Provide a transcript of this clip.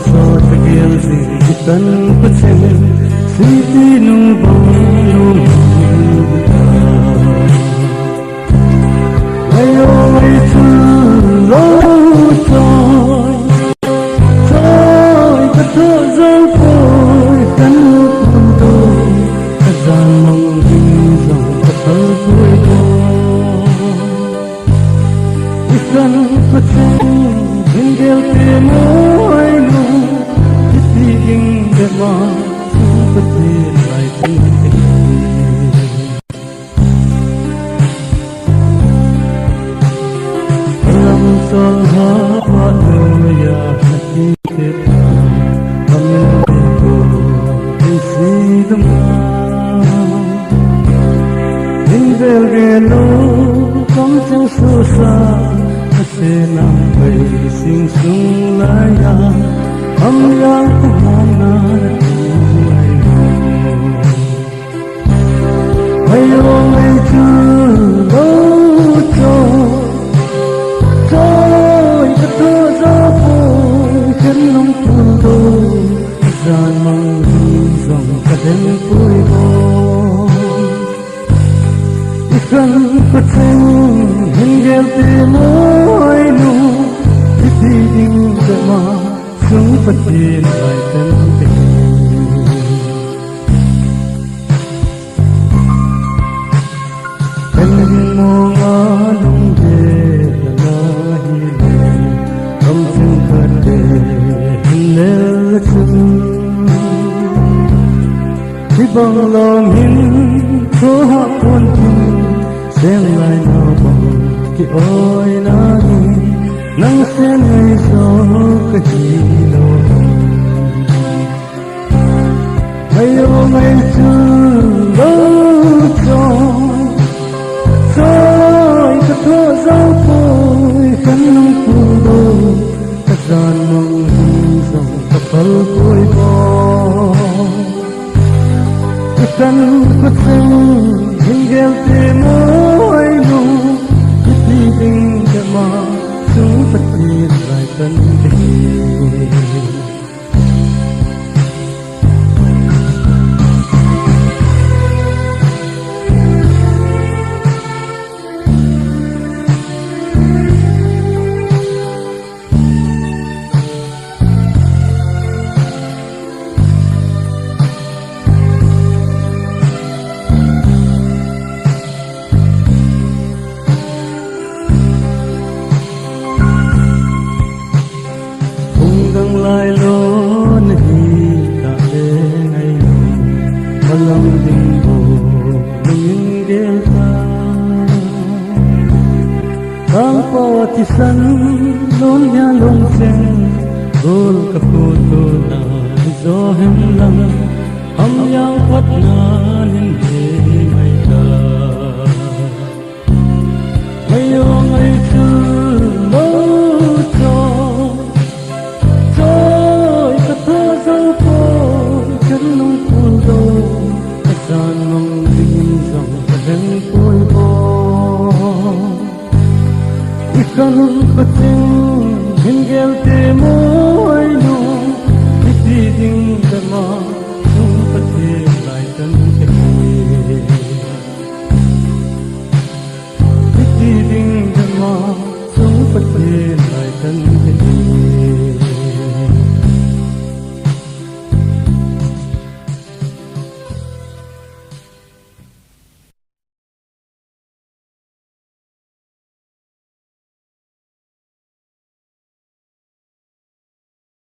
so tagil si ikan pachin siti nu bang nu ayo ai chu lo toy toy ka to zong poi kan tu ka zan mong ding zong ka thal poi ko ikan pachin Hingel te moi nu Itiging dema Sumpati lai tingin Alam sol hawa nuya Hakikit Amin ko Isi dama Hingel gelo Kam chang susah Kasi nang bay sing sung laya Ang yang kumana Ay mo Ayong ay chulo Choy kato sa po'y Kanong puto Saan mang hisong Kaden po'y mo Ikan patsing Hinggel ti mo'y nu Itiging dama Sumpatin ay tenting Kanin mo nga nung gila na hiling Kamsing kate hinelachun Ibang langin ko hapon Sen lai na bang ki oi nani Nang sen ay so kahilo Ayo ngay chulo Choy kato zao po'y kanong pulo Kasan mong hisong kapal po'y mo Ikan kutsing hinggel ti mo'y nu Itiging dama Sumpatin ay tenting Lai lo nahi ta le ngai lo malam ding bo ning gel ta ang po ti san lon ya long sen gol ka photo na zo hem lam ham yang pat na nin de mai ta ayo ngai chu lo Saan mong binisang kadang po'y mo Ikan pating hinggel ti mo'y nu Itiging dama